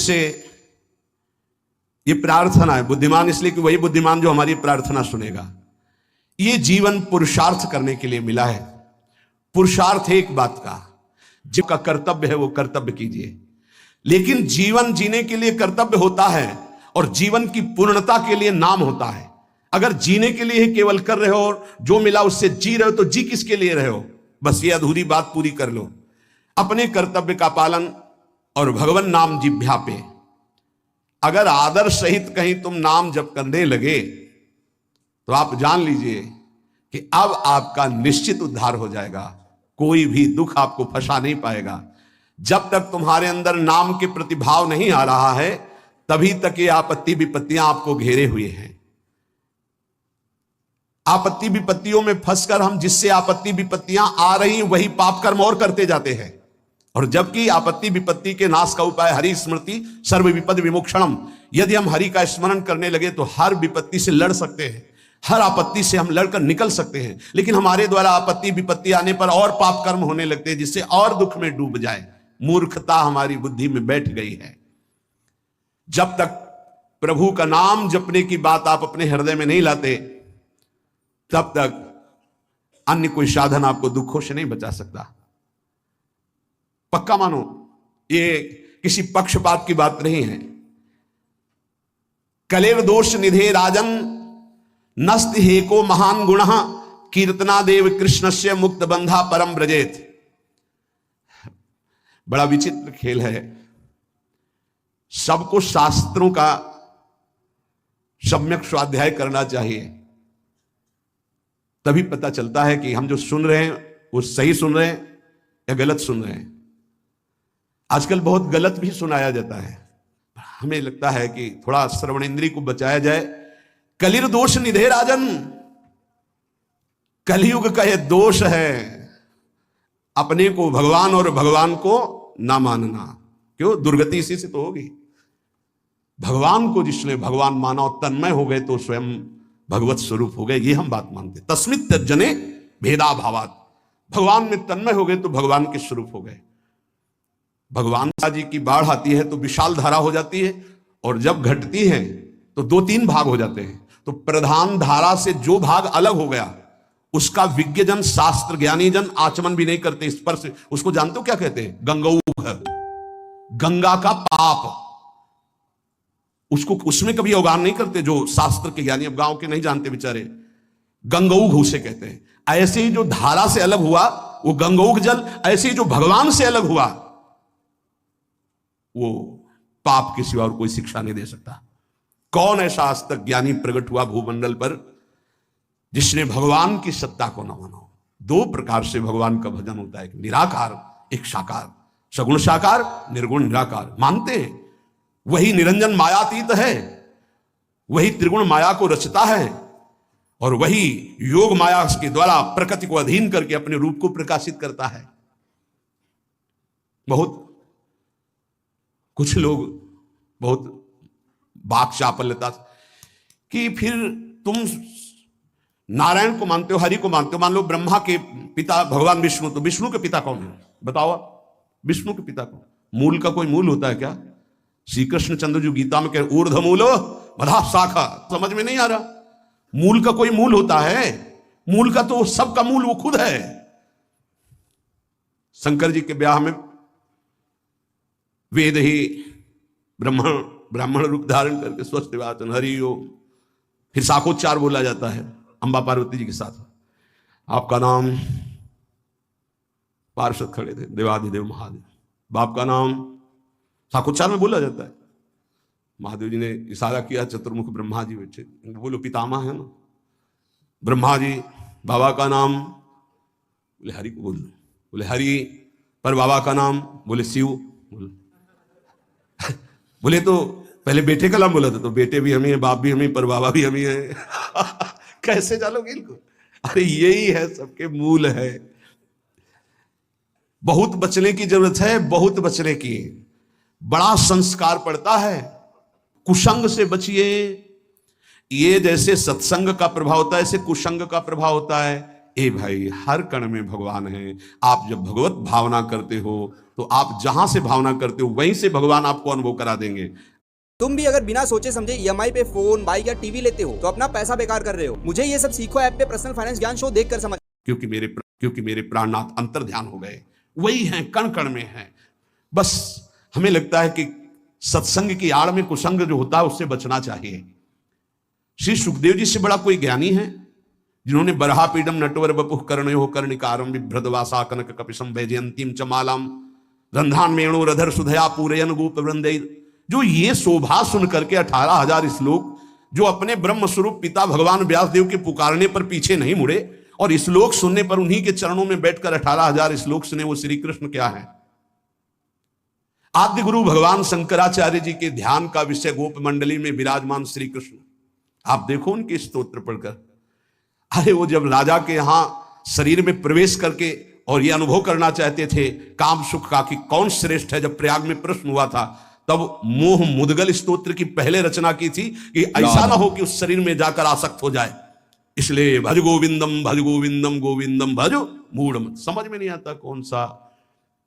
जिससे ये प्रार्थना है, बुद्धिमान इसलिए कि वही बुद्धिमान जो हमारी प्रार्थना सुनेगा। ये जीवन पुरुषार्थ करने के लिए मिला है। पुरुषार्थ है एक बात का, जिसका कर्तव्य है वो कर्तव्य कीजिए, लेकिन जीवन जीने के लिए कर्तव्य होता है और जीवन की पूर्णता के लिए नाम होता है। अगर जीने के लिए केवल कर रहे हो और जो मिला उससे जी रहे हो तो जी किसके लिए रहे हो? बस ये अधूरी बात पूरी कर लो। अपने कर्तव्य का पालन और भगवान नाम जिह्वा पे अगर आदर सहित कहीं तुम नाम जप करने लगे तो आप जान लीजिए कि अब आपका निश्चित उद्धार हो जाएगा। कोई भी दुख आपको फंसा नहीं पाएगा। जब तक तुम्हारे अंदर नाम के प्रति भाव नहीं आ रहा है तभी तक ये आपत्ति विपत्तियां आपको घेरे हुए हैं। आपत्ति विपत्तियों में फंसकर हम जिससे आपत्ति विपत्तियां आ रही वही पाप कर्म और करते जाते हैं। और जबकि आपत्ति विपत्ति के नाश का उपाय हरि स्मृति सर्व विपद विमोक्षणम, यदि हम हरि का स्मरण करने लगे तो हर विपत्ति से लड़ सकते हैं, हर आपत्ति से हम लड़कर निकल सकते हैं। लेकिन हमारे द्वारा आपत्ति विपत्ति आने पर और पाप कर्म होने लगते हैं जिससे और दुख में डूब जाए। मूर्खता हमारी बुद्धि में बैठ गई है। जब तक प्रभु का नाम जपने की बात आप अपने हृदय में नहीं लाते तब तक अन्य कोई साधन आपको दुखों से नहीं बचा सकता। पक्का मानो, ये किसी पक्षपात की बात नहीं है। कलेव दोष निधे राजन नस्त हेको महान गुण कीर्तना देव कृष्णस्य मुक्त बंधा परम ब्रजेत। बड़ा विचित्र खेल है। सबको शास्त्रों का सम्यक स्वाध्याय करना चाहिए, तभी पता चलता है कि हम जो सुन रहे हैं वो सही सुन रहे हैं या गलत सुन रहे हैं। आजकल बहुत गलत भी सुनाया जाता है। हमें लगता है कि थोड़ा श्रवण इंद्रिय को बचाया जाए। कलिर दोष निधे राजन, कलयुग का यह दोष है अपने को भगवान और भगवान को ना मानना। क्यों? दुर्गति इसी से तो होगी। भगवान को जिसने भगवान माना और तन्मय हो गए तो स्वयं भगवत स्वरूप हो गए, ये हम बात मानते। तस्मित तज्जने भेदा भावात, भगवान में तन्मय हो गए तो भगवान के स्वरूप हो गए। भगवान जी की बाढ़ आती है तो विशाल धारा हो जाती है और जब घटती है तो 2-3 भाग हो जाते हैं। तो प्रधान धारा से जो भाग अलग हो गया उसका विज्ञजन शास्त्र ज्ञानी जन आचमन भी नहीं करते। स्पर्श, उसको जानते हो क्या कहते हैं? गंगौघ, गंगा का पाप, उसको उसमें कभी अवगाहन नहीं करते जो शास्त्र के ज्ञानी। अब गांव के नहीं जानते बेचारे, गंगौघ उसे कहते हैं। ऐसे ही जो धारा से अलग हुआ वो गंगौघ जल, ऐसे ही जो भगवान से अलग हुआ वो पाप के सिवा और कोई शिक्षा नहीं दे सकता। कौन ऐसा आज तक ज्ञानी प्रकट हुआ भूमंडल पर जिसने भगवान की सत्ता को न माना? 2 प्रकार से भगवान का भजन होता है, एक निराकार एक साकार। सगुण साकार, निर्गुण निराकार। मानते हैं वही निरंजन मायातीत है, वही त्रिगुण माया को रचता है और वही योग माया के द्वारा प्रकृति को अधीन करके अपने रूप को प्रकाशित करता है। बहुत कुछ लोग बहुत बाक चापल्यता कि फिर तुम नारायण को मानते हो, हरि को मानते हो। मान लो ब्रह्मा के पिता भगवान विष्णु, तो विष्णु के पिता कौन है? बताओ, विष्णु के पिता कौन? मूल का कोई मूल होता है क्या? श्री कृष्ण चंद्र जी गीता में कह ऊर्ध्व मूलो मधा शाखा, समझ में नहीं आ रहा। मूल का कोई मूल होता है? मूल का तो सबका मूल वो खुद है। शंकर जी के ब्याह में वेद ही ब्राह्मण रूप धारण करके स्वस्थ वाचन हरि ओम, फिर शाखोच्चार बोला जाता है अंबा पार्वती जी के साथ। आपका नाम, पार्षद खड़े थे, देवाधिदेव महादेव। बाप का नाम शाखोच्चार में बोला जाता है। महादेव जी ने इशारा किया, चतुर्मुख ब्रह्मा जी बैठे, बोलो पितामह है ना ब्रह्मा जी। बाबा का नाम, बोले हरि को बोलो, बोले हरि। पर बाबा का नाम, बोले शिव। बोले तो पहले बेटे का नाम बोला था, तो बेटे भी हमें है, बाप भी हमें, पर बाबा भी हमें है। कैसे जालोगे इनको? अरे यही है, सबके मूल है। बहुत बचने की जरूरत है, बहुत बचने की। बड़ा संस्कार पड़ता है। कुसंग से बचिए। ये जैसे सत्संग का प्रभाव होता है ऐसे कुसंग का प्रभाव होता है। ए भाई, हर कण में भगवान है। आप जब भगवत भावना करते हो तो आप जहां से भावना करते हो वहीं से भगवान आपको अनुभव करा देंगे। तुम भी अगर बिना सोचे समझे ईएमआई पे फोन, बाइक या टीवी लेते हो तो अपना पैसा बेकार कर रहे हो। मुझे ये सब सीखो ऐप पे पर्सनल फाइनेंस ज्ञान शो देखकर समझ। क्योंकि मेरे प्राणनाथ अंतर ध्यान हो गए, वही हैं, कण कण में हैं। बस हमें लगता है कि सत्संग की आड़ में कुसंग जो होता है उससे बचना चाहिए। श्री सुखदेव जी से बड़ा कोई ज्ञानी है जिन्होंने बरहा पीडम नटवर बपुः कर्णयो कर्णिकारम बिभ्रदवासा कनक कपिशम वैजयंतीम च मालाम रंधान मेणो रधर सुधया पूरयन गोप वृंदे, जो ये शोभा सुन करके 18,000 श्लोक, जो अपने ब्रह्म स्वरूप पिता भगवान व्यासदेव के पुकारने पर पीछे नहीं मुड़े और श्लोक सुनने पर उन्हीं के चरणों में बैठकर 18,000 श्लोक सुने, वो श्री कृष्ण क्या है? आद्य गुरु भगवान शंकराचार्य जी के ध्यान का विषय गोप मंडली में विराजमान श्री कृष्ण। आप देखो उनके स्तोत्र पढ़कर। अरे वो जब राजा के यहां शरीर में प्रवेश करके और ये अनुभव करना चाहते थे काम सुख का कि कौन श्रेष्ठ है, जब प्रयाग में प्रश्न हुआ था तब मोह मुदगल स्तोत्र की पहले रचना की थी कि ऐसा ना हो कि उस शरीर में जाकर आसक्त हो जाए। इसलिए भज गोविंदम गोविंदम भज मूढ़। समझ में नहीं आता कौन सा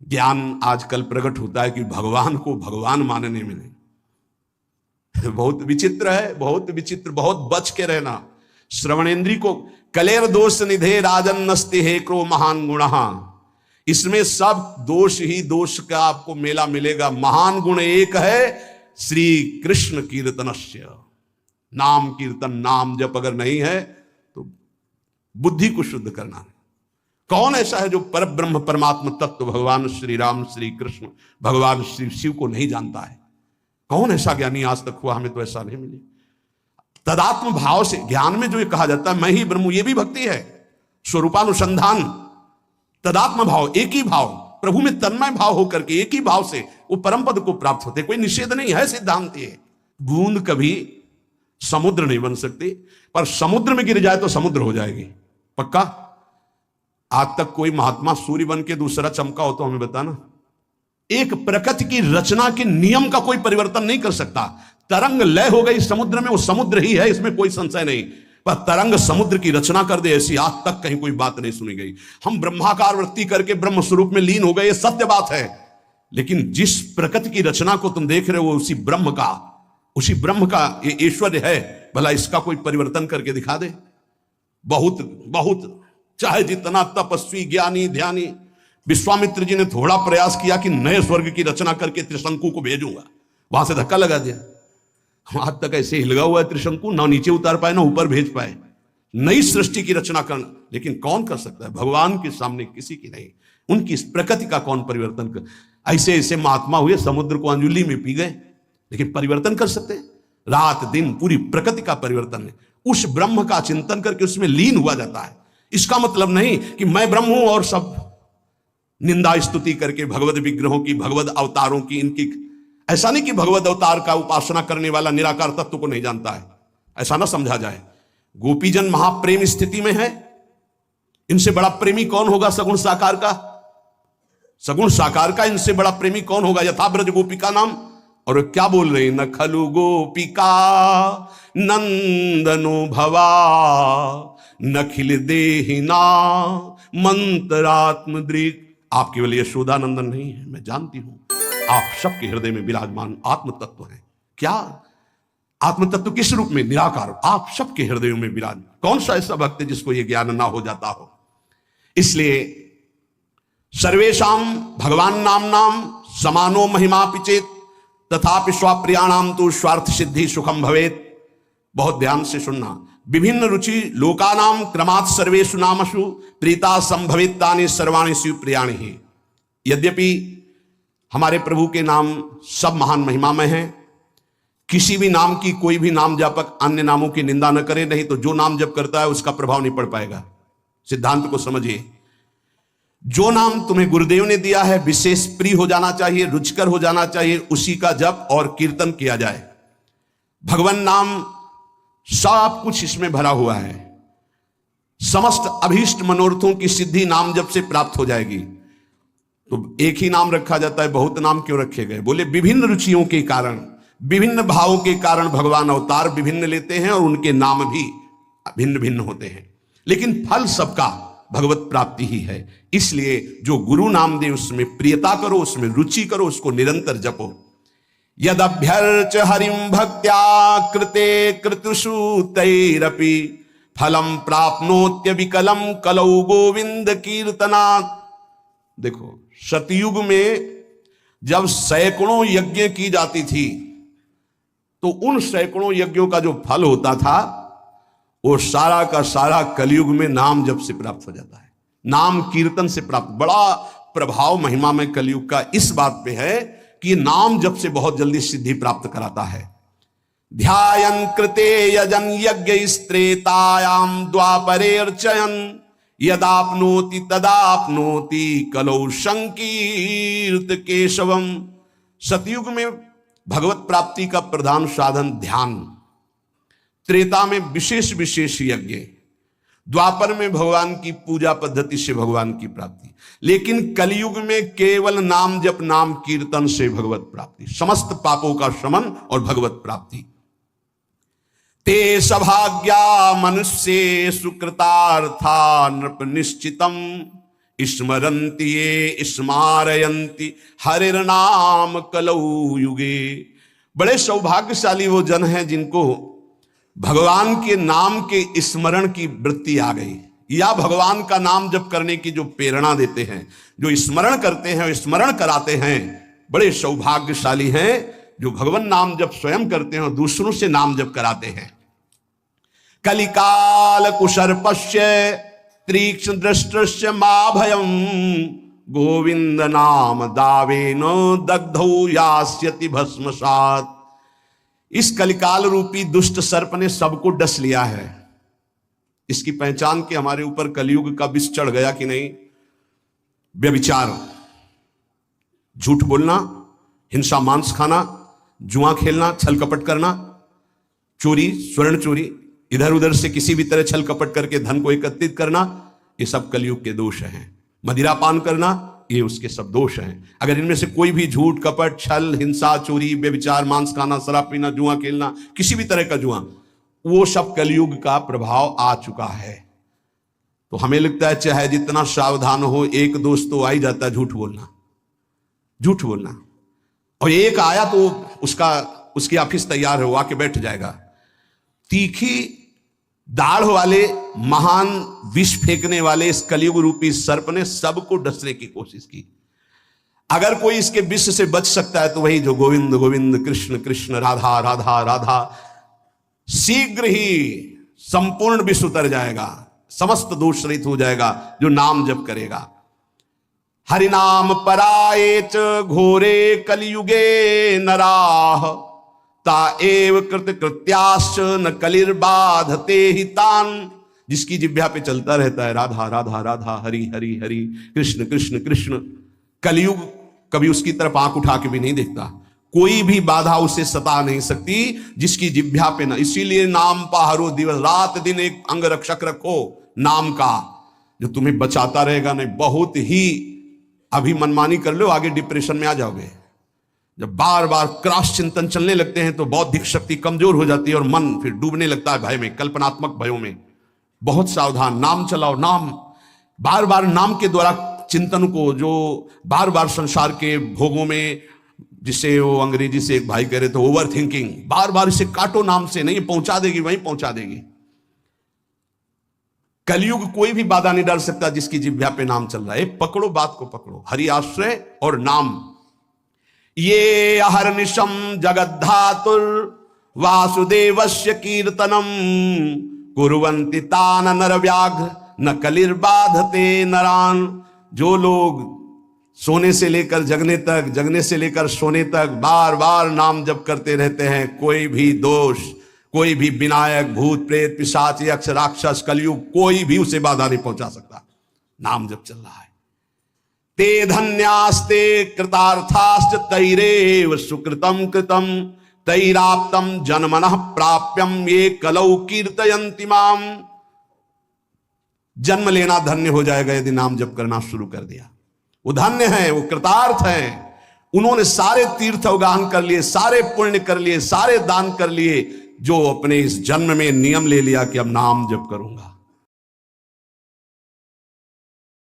ज्ञान आजकल प्रकट होता है कि भगवान को भगवान मानने में नहीं। बहुत विचित्र है, बहुत विचित्र। बहुत बच के रहना। श्रवणेन्द्री को कलेर दोष निधे राजन नस्ते हे क्रो महान गुण, इसमें सब दोष ही दोष का आपको मेला मिलेगा। महान गुण एक है, श्री कृष्ण कीर्तनस्य। नाम कीर्तन, नाम जप अगर नहीं है तो बुद्धि को शुद्ध करना है। कौन ऐसा है जो पर ब्रह्म परमात्मा तत्व भगवान श्री राम, श्री कृष्ण, भगवान श्री शिव को नहीं जानता है? कौन ऐसा ज्ञानी आज तक हुआ? हमें तो ऐसा नहीं मिले। तदात्म भाव से ज्ञान में जो ये कहा जाता है मैं ही ब्रह्म, ये भी भक्ति है। स्वरूपानुसंधान, तदात्म भाव, एक ही भाव, प्रभु में तन्मय भाव होकर के एक ही भाव से वो परम पद को प्राप्त होते। कोई निषेध नहीं है, सिद्धांत है। बूंद कभी समुद्र नहीं बन सकती, पर समुद्र में गिर जाए तो समुद्र हो जाएगी, पक्का। आज तक कोई महात्मा सूर्य बन के दूसरा चमका हो तो हमें बताना। एक प्रकृति की रचना के नियम का कोई परिवर्तन नहीं कर सकता। तरंग लय हो गई समुद्र में, वो समुद्र ही है, इसमें कोई संशय नहीं। पर तरंग समुद्र की रचना कर दे, ऐसी आज तक कहीं कोई बात नहीं सुनी गई। हम ब्रह्माकार वृत्ति करके ब्रह्म स्वरूप में लीन हो गए, ये सत्य बात है। लेकिन जिस प्रकृति की रचना को तुम देख रहे हो उसी ब्रह्म का ये ऐश्वर्य है। भला इसका कोई परिवर्तन करके दिखा दे। बहुत बहुत चाहे जितना तपस्वी, ज्ञानी, ध्यानी, विश्वामित्र जी ने थोड़ा प्रयास किया कि नए स्वर्ग की रचना करके त्रिशंकु को भेजूंगा, वहां से धक्का लगा दिया। आज तक ऐसे हिलगा हुआ है त्रिशंकु, ना नीचे उतार पाए ना ऊपर भेज पाए। नई सृष्टि की रचना करना, लेकिन कौन कर सकता है? भगवान के सामने किसी की नहीं। उनकी इस प्रकृति का कौन परिवर्तन कर? ऐसे ऐसे महात्मा हुए, समुद्र को अंजुली में पी गए, लेकिन परिवर्तन कर सकते? रात दिन पूरी प्रकृति का परिवर्तन है। उस ब्रह्म का चिंतन करके उसमें लीन हुआ जाता है। इसका मतलब नहीं कि मैं ब्रह्म हूं और सब निंदा स्तुति करके भगवत विग्रहों की, भगवत अवतारों की, इनकी। ऐसा नहीं कि भगवत अवतार का उपासना करने वाला निराकार तत्व को नहीं जानता है, ऐसा ना समझा जाए। गोपीजन महाप्रेम स्थिति में है। इनसे बड़ा प्रेमी कौन होगा? सगुण साकार का। सगुण साकार का इनसे बड़ा प्रेमी कौन होगा? यथा ब्रज गोपिका नाम। और क्या बोल रहे हैं? न खलु गोपिका नंदनो भवा नखिल देहिना मंत्रात्मदृक्। आप केवल यशोदानंदन नहीं है, मैं जानती हूं आप सबके हृदय में विराजमान आत्म तत्व है। क्या आत्म तत्व? किस रूप में? निराकार। आप सबके हृदयों में विराज। कौन सा ऐसा भक्त है जिसको यह ज्ञान ना हो जाता हो? इसलिए सर्वेशाम भगवान नाम समानो महिमा पिचेत तथापि स्वाप्रियाणाम तो स्वार्थ सिद्धि सुखम भवेत। बहुत ध्यान से सुनना। विभिन्न रुचि लोकानाम क्रमात् सर्वेषु नामसु प्रीता संभवितानि सर्वाणि शिव प्रियाणि ही। यद्यपि हमारे प्रभु के नाम सब महान महिमामय हैं, किसी भी नाम की कोई भी नाम जापक अन्य नामों की निंदा न करे, नहीं तो जो नाम जप करता है उसका प्रभाव नहीं पड़ पाएगा। सिद्धांत को समझिए। जो नाम तुम्हें गुरुदेव ने दिया है विशेष प्रिय हो जाना चाहिए, रुचिकर हो जाना चाहिए, उसी का जप और कीर्तन किया जाए। भगवान नाम सब कुछ इसमें भरा हुआ है। समस्त अभीष्ट मनोरथों की सिद्धि नाम जप से प्राप्त हो जाएगी। तो एक ही नाम रखा जाता है, बहुत नाम क्यों रखे गए? बोले विभिन्न रुचियों के कारण, विभिन्न भावों के कारण भगवान अवतार विभिन्न लेते हैं और उनके नाम भी भिन्न भिन्न होते हैं, लेकिन फल सबका भगवत प्राप्ति ही है। इसलिए जो गुरु नाम दे उसमें प्रियता करो, उसमें रुचि करो, उसको निरंतर जपो। यदभ्यर्च हरिं भक्त्या कृते कृतुषु तैरपि फलम प्राप्नोत्य विकलम कलौ गोविंद कीर्तनात्। देखो, सतयुग में जब सैकड़ों यज्ञ की जाती थी तो उन सैकड़ों यज्ञों का जो फल होता था वो सारा का सारा कलयुग में नाम जप से प्राप्त हो जाता है, नाम कीर्तन से प्राप्त। बड़ा प्रभाव महिमा में कलयुग का इस बात पे है कि नाम जप से बहुत जल्दी सिद्धि प्राप्त कराता है। ध्यायन कृते यजन यज्ञ स्त्रेतायाम द्वापरे अर्चयन यदाप्नोति तदाप्नोति कलौ संकीर्त केशवम। सतयुग में भगवत प्राप्ति का प्रधान साधन ध्यान, त्रेता में विशेष विशेष यज्ञ, द्वापर में भगवान की पूजा पद्धति से भगवान की प्राप्ति, लेकिन कलयुग में केवल नाम जप नाम कीर्तन से भगवत प्राप्ति, समस्त पापों का शमन और भगवत प्राप्ति। ते सभाग्या मनुष्ये सुकृतार्था नृप निश्चितम स्मरन्ति ये स्मारयन्ति हरिर्नाम कलौ युगे। बड़े सौभाग्यशाली वो जन हैं जिनको भगवान के नाम के स्मरण की वृत्ति आ गई, या भगवान का नाम जप करने की जो प्रेरणा देते हैं, जो स्मरण करते हैं, स्मरण कराते हैं। बड़े सौभाग्यशाली हैं जो भगवान नाम जप स्वयं करते हैं और दूसरों से नाम जप कराते हैं। कलिकाल कुशर्पस्य तीक्ष्ण दृष्टस्य मा भयम गोविंद नाम दावेन दग्धौ यास्यति भस्मसात्। इस कलिकाल रूपी दुष्ट सर्प ने सबको डस लिया है। इसकी पहचान के हमारे ऊपर कलयुग का विष चढ़ गया कि नहीं? व्यभिचार, झूठ बोलना, हिंसा मांस खाना, जुआ खेलना, छल कपट करना, चोरी, स्वर्ण चोरी, इधर उधर से किसी भी तरह छल कपट करके धन को एकत्रित करना, ये सब कलयुग के दोष हैं। मदिरा पान करना, ये उसके सब दोष हैं। अगर इनमें से कोई भी झूठ कपट छल हिंसा चोरी व्यभिचार मांस खाना शराब पीना जुआ खेलना किसी भी तरह का जुआ, वो सब कलयुग का प्रभाव आ चुका है। तो हमें लगता है चाहे जितना सावधान हो, एक दोस्त तो आ ही जाता है झूठ बोलना, झूठ बोलना। और एक आया तो उसकी ऑफिस तैयार है, वो आके बैठ जाएगा। तीखी दाढ़ वाले महान विष फेंकने वाले इस कलयुग रूपी सर्प ने सबको डसने की कोशिश की। अगर कोई इसके विष से बच सकता है तो वही जो गोविंद गोविंद कृष्ण कृष्ण राधा राधा राधा, शीघ्र ही संपूर्ण विष उतर जाएगा, समस्त दोष रहित हो जाएगा जो नाम जप करेगा। हरिनाम पराये च घोरे कलियुगे नराः ता एव कृत कृत्याश्च न कलिर्बाधते हि तान्। जिसकी जिह्वा पे चलता रहता है राधा राधा राधा हरि हरि हरि कृष्ण कृष्ण कृष्ण, कलयुग कभी उसकी तरफ आंख उठा के भी नहीं देखता। कोई भी बाधा उसे सता नहीं सकती जिसकी जिह्वा पे ना। इसीलिए नाम पाहरो दिवस रात दिन एक अंग रक्षक रखो नाम का, जो तुम्हें बचाता रहेगा। नहीं बहुत ही अभी मनमानी कर लो, आगे डिप्रेशन में आ जाओगे। जब बार बार क्रॉस चिंतन चलने लगते हैं तो बौद्धिक शक्ति कमजोर हो जाती है और मन फिर डूबने लगता है भय में, कल्पनात्मक भयों में। बहुत सावधान, नाम चलाओ, नाम बार बार नाम के द्वारा चिंतन को, जो बार बार संसार के भोगों में, जिसे वो अंग्रेजी से एक भाई कह रहे थे ओवर थिंकिंग, बार बार इसे काटो नाम से, नहीं पहुंचा देगी वहीं पहुंचा देगी। कलयुग कोई भी बाधा नहीं डाल सकता जिसकी जिह्वा पे नाम चल रहा है। पकड़ो बात को, पकड़ो हरि आश्रय और नाम। ये अहर्निशम जगद्धातुर वासुदेवस्य कीर्तनम कुर्वन्ति तान नरव्याघ्र न कलिर्बाधते नरान। जो लोग सोने से लेकर जगने तक, जगने से लेकर सोने तक बार बार नाम जप करते रहते हैं, कोई भी दोष, कोई भी विनायक भूत प्रेत पिशाच यक्ष राक्षस कलयुग कोई भी उसे बाधा नहीं पहुंचा सकता। नाम जप चल रहा है। ते धन्यास्ते कृतार्थाश्च तैरेव सुकृतम कृतम तैराप्तम जन्मनः प्राप्यम ये कलौ कीर्तयन्ति माम। जन्म लेना धन्य हो जाएगा यदि नाम जप करना शुरू कर दिया। वो धन्य है, वो कृतार्थ है। उन्होंने सारे तीर्थ अवगाहन कर लिए, सारे पुण्य कर लिए, सारे दान कर लिए, जो अपने इस जन्म में नियम ले लिया कि अब नाम जप करूंगा।